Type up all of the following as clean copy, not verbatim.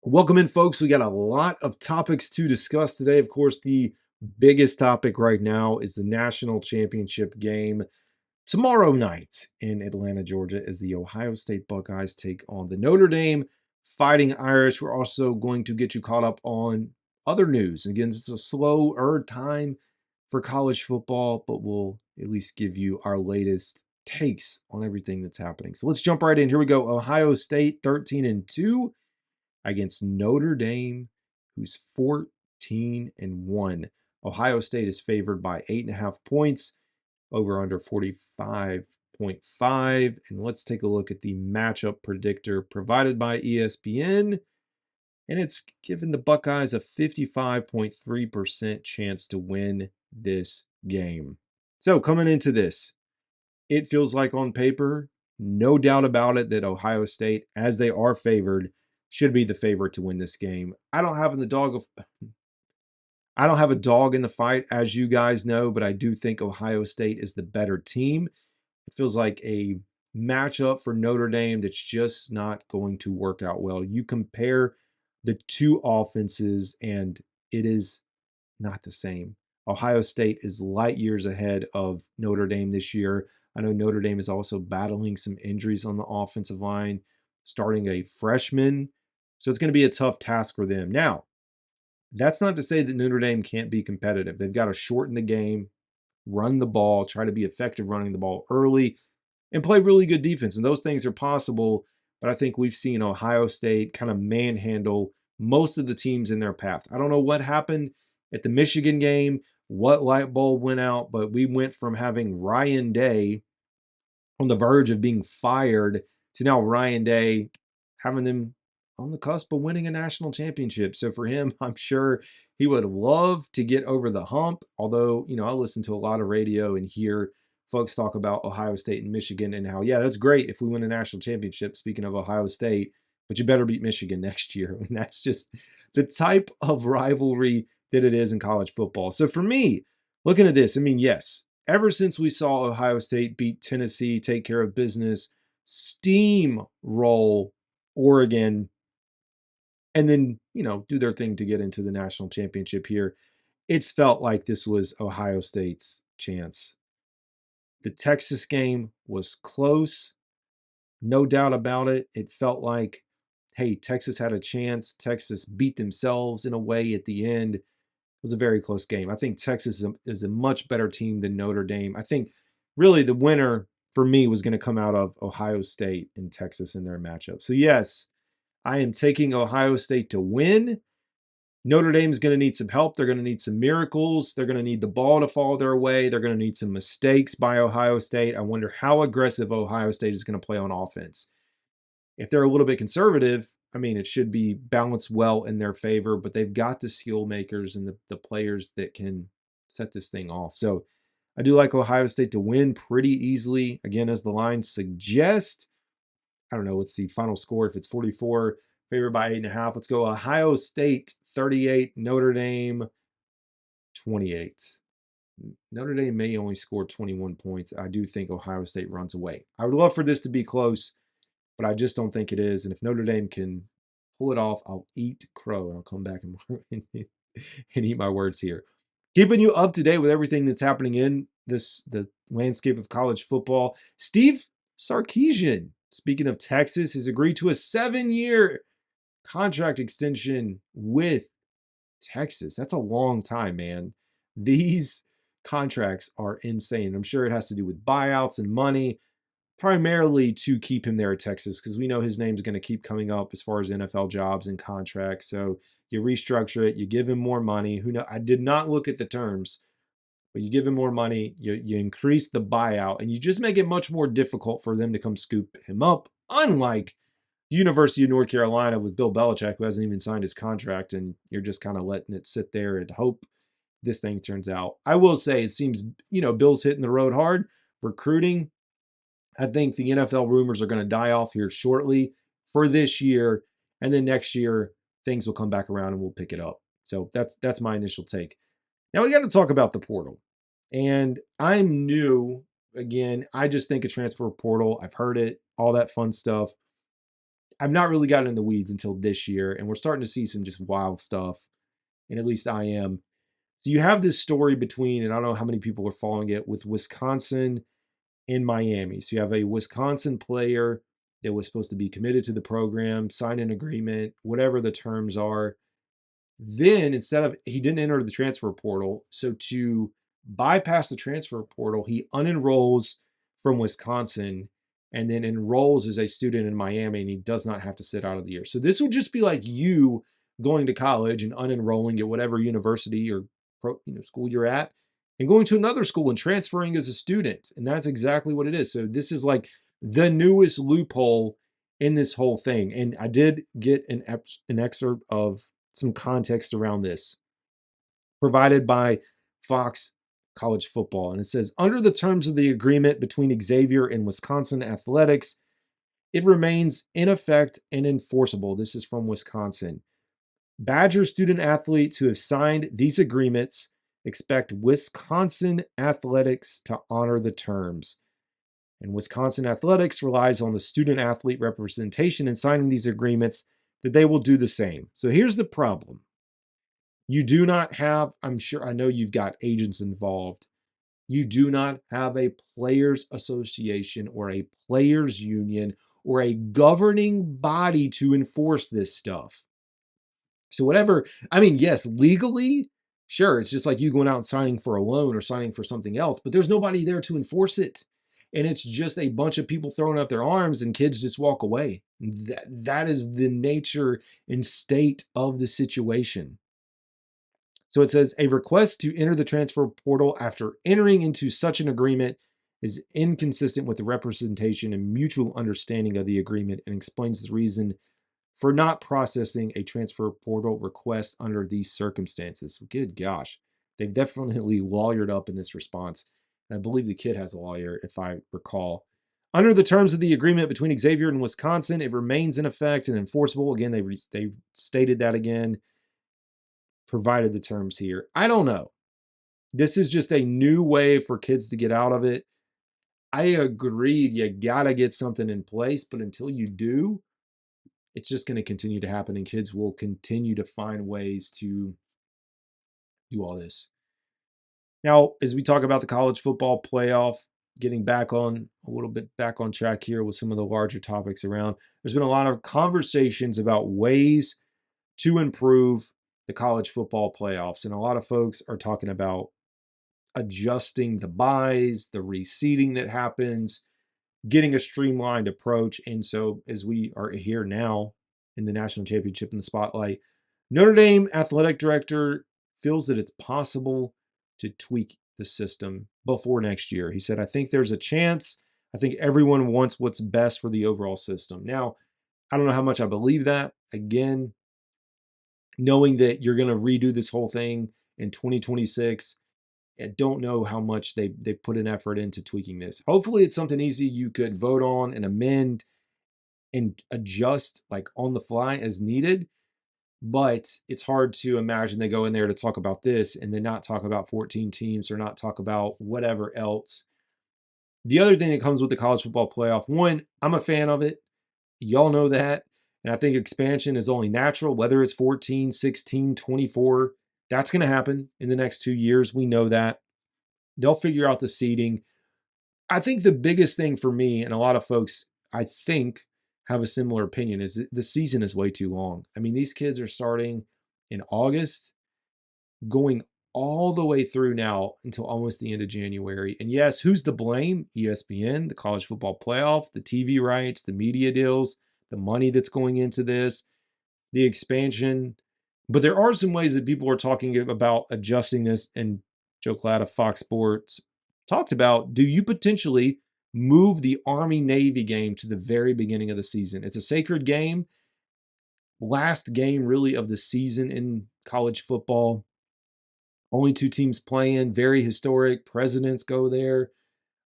Welcome in, folks. We got a lot of topics to discuss today. Of course, the biggest topic right now is the national championship game tomorrow night in Atlanta, Georgia, as the Ohio State Buckeyes take on the Notre Dame Fighting Irish. We're also going to get you caught up on other news. Again, it's a slower time for college football, but we'll at least give you our latest takes on everything that's happening. So let's jump right in. Here we go. Ohio State 13-2 against Notre Dame, who's 14-1. Ohio State is favored by 8.5 points, over under 45.5. And let's take a look at the matchup predictor provided by ESPN. And it's given the Buckeyes a 55.3% chance to win this game. So coming into this, it feels like on paper, no doubt about it, that Ohio State, as they are favored, should be the favorite to win this game. I don't have a dog in the fight, as you guys know, but I do think Ohio State is the better team. It feels like a matchup for Notre Dame that's just not going to work out well. You compare the two offenses, and it is not the same. Ohio State is light years ahead of Notre Dame this year. I know Notre Dame is also battling some injuries on the offensive line, starting a freshman. So it's going to be a tough task for them. Now, that's not to say that Notre Dame can't be competitive. They've got to shorten the game, run the ball, try to be effective running the ball early, and play really good defense. And those things are possible. But I think we've seen Ohio State kind of manhandle most of the teams in their path. I don't know what happened at the Michigan game, what light bulb went out, but we went from having Ryan Day on the verge of being fired to now Ryan Day having them on the cusp of winning a national championship. So for him, I'm sure he would love to get over the hump. Although, I listen to a lot of radio and hear folks talk about Ohio State and Michigan and how, yeah, that's great if we win a national championship, speaking of Ohio State, but you better beat Michigan next year. And that's just the type of rivalry that it is in college football. So for me, looking at this, yes, ever since we saw Ohio State beat Tennessee, take care of business, steamroll Oregon, and then, do their thing to get into the national championship here, it's felt like this was Ohio State's chance. The Texas game was close, no doubt about it. It felt like, hey, Texas had a chance. Texas beat themselves in a way at the end. It was a very close game. I think Texas is a much better team than Notre Dame. I think really the winner for me was going to come out of Ohio State and Texas in their matchup. So yes, I am taking Ohio State to win. Notre Dame's going to need some help. They're going to need some miracles. They're going to need the ball to fall their way. They're going to need some mistakes by Ohio State. I wonder how aggressive Ohio State is going to play on offense. If they're a little bit conservative, it should be balanced well in their favor, but they've got the skill makers and the players that can set this thing off. So I do like Ohio State to win pretty easily. Again, as the line suggests, I don't know, let's see, final score. If it's 44, favored by 8.5, let's go Ohio State 38, Notre Dame 28. Notre Dame may only score 21 points. I do think Ohio State runs away. I would love for this to be close, but I just don't think it is. And if Notre Dame can pull it off, I'll eat crow, and I'll come back and eat my words here. Keeping you up to date with everything that's happening in the landscape of college football. Steve Sarkisian, speaking of Texas, has agreed to a 7-year contract extension with Texas. That's a long time, man. These contracts are insane. I'm sure it has to do with buyouts and money, primarily to keep him there at Texas, because we know his name's going to keep coming up as far as NFL jobs and contracts. So you restructure it, you give him more money. Who know? I did not look at the terms, but you give him more money, you increase the buyout, and you just make it much more difficult for them to come scoop him up. Unlike the University of North Carolina with Bill Belichick, who hasn't even signed his contract, and you're just kind of letting it sit there and hope this thing turns out. I will say it seems, Bill's hitting the road hard. Recruiting, I think the NFL rumors are going to die off here shortly for this year, and then next year things will come back around and we'll pick it up. So that's my initial take. Now we got to talk about the portal. And I'm new. Again, I just think a transfer portal. I've heard it, all that fun stuff. I've not really gotten in the weeds until this year, and we're starting to see some just wild stuff, and at least I am. So you have this story between, and I don't know how many people are following it, with Wisconsin and Miami. So you have a Wisconsin player that was supposed to be committed to the program, sign an agreement, whatever the terms are. Then instead of, he didn't enter the transfer portal. So to bypass the transfer portal, he unenrolls from Wisconsin and then enrolls as a student in Miami, and he does not have to sit out of the year. So this would just be like you going to college and unenrolling at whatever university or school you're at and going to another school and transferring as a student. And that's exactly what it is. So this is like the newest loophole in this whole thing. And I did get an excerpt of some context around this provided by Fox College Football. And it says, under the terms of the agreement between Xavier and Wisconsin Athletics, it remains in effect and enforceable. This is from Wisconsin. Badger student athletes who have signed these agreements expect Wisconsin Athletics to honor the terms. And Wisconsin Athletics relies on the student athlete representation in signing these agreements that they will do the same. So here's the problem. You do not have, I know you've got agents involved. You do not have a players association or a players union or a governing body to enforce this stuff. So whatever, yes, legally, sure, it's just like you going out and signing for a loan or signing for something else, but there's nobody there to enforce it. And it's just a bunch of people throwing up their arms and kids just walk away. That is the nature and state of the situation. So it says a request to enter the transfer portal after entering into such an agreement is inconsistent with the representation and mutual understanding of the agreement and explains the reason for not processing a transfer portal request under these circumstances. Good gosh, they've definitely lawyered up in this response. And I believe the kid has a lawyer, if I recall. Under the terms of the agreement between Xavier and Wisconsin, it remains in effect and enforceable. Again, they stated that again, provided the terms here. I don't know. This is just a new way for kids to get out of it. I agreed, you got to get something in place, but until you do, it's just going to continue to happen, and kids will continue to find ways to do all this. Now, as we talk about the college football playoff, getting back on a little bit back on track here with some of the larger topics around, there's been a lot of conversations about ways to improve the college football playoffs. And a lot of folks are talking about adjusting the buys, the reseeding that happens, getting a streamlined approach. And so, as we are here now in the national championship in the spotlight, Notre Dame athletic director feels that it's possible to tweak the system before next year. He said, I think there's a chance. I think everyone wants what's best for the overall system. Now, I don't know how much I believe that. Again, knowing that you're going to redo this whole thing in 2026, I don't know how much they put an effort into tweaking this. Hopefully it's something easy you could vote on and amend and adjust like on the fly as needed. But it's hard to imagine they go in there to talk about this and then not talk about 14 teams or not talk about whatever else. The other thing that comes with the college football playoff, one, I'm a fan of it. Y'all know that. And I think expansion is only natural, whether it's 14, 16, 24. That's going to happen in the next 2 years. We know that. They'll figure out the seeding. I think the biggest thing for me, and a lot of folks, I think, have a similar opinion, is that the season is way too long. I mean, these kids are starting in August, going all the way through now until almost the end of January. And yes, who's to blame? ESPN, the college football playoff, the TV rights, the media deals, the money that's going into this, the expansion. But there are some ways that people are talking about adjusting this. And Joe Cladd of Fox Sports talked about, do you potentially move the Army-Navy game to the very beginning of the season? It's a sacred game. Last game, really, of the season in college football. Only 2 teams playing, very historic. Presidents go there.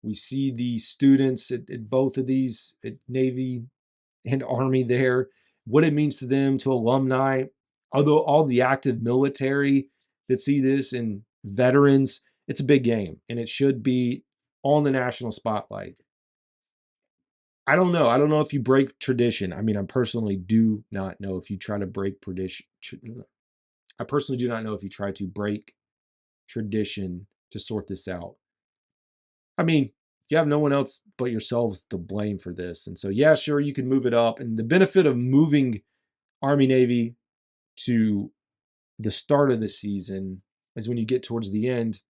We see the students at both of these, at Navy and Army there, what it means to them, to alumni, although all the active military that see this and veterans. It's a big game, and it should be on the national spotlight. I don't know. I don't know if you break tradition. I mean, I personally do not know if you try to break tradition. I personally do not know if you try to break tradition to sort this out. I mean, you have no one else but yourselves to blame for this. And so, yeah, sure, you can move it up. And the benefit of moving Army Navy to the start of the season is when you get towards the end,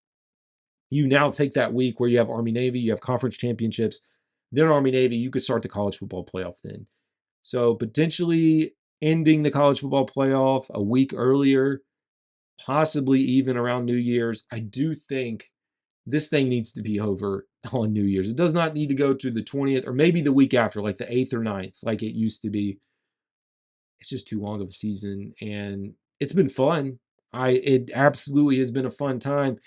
you now take that week where you have Army Navy, you have conference championships, then Army Navy, you could start the college football playoff then. So potentially ending the college football playoff a week earlier, possibly even around New Year's. I do think this thing needs to be over on New Year's. It does not need to go to the 20th or maybe the week after, like the 8th or 9th, like it used to be. It's just too long of a season and it's been fun. It absolutely has been a fun time,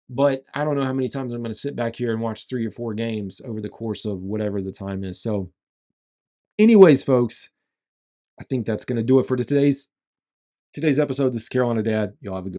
but I don't know how many times I'm going to sit back here and watch 3 or 4 games over the course of whatever the time is. So, anyways, folks, I think that's going to do it for today's episode. This is Carolina Dad. Y'all have a good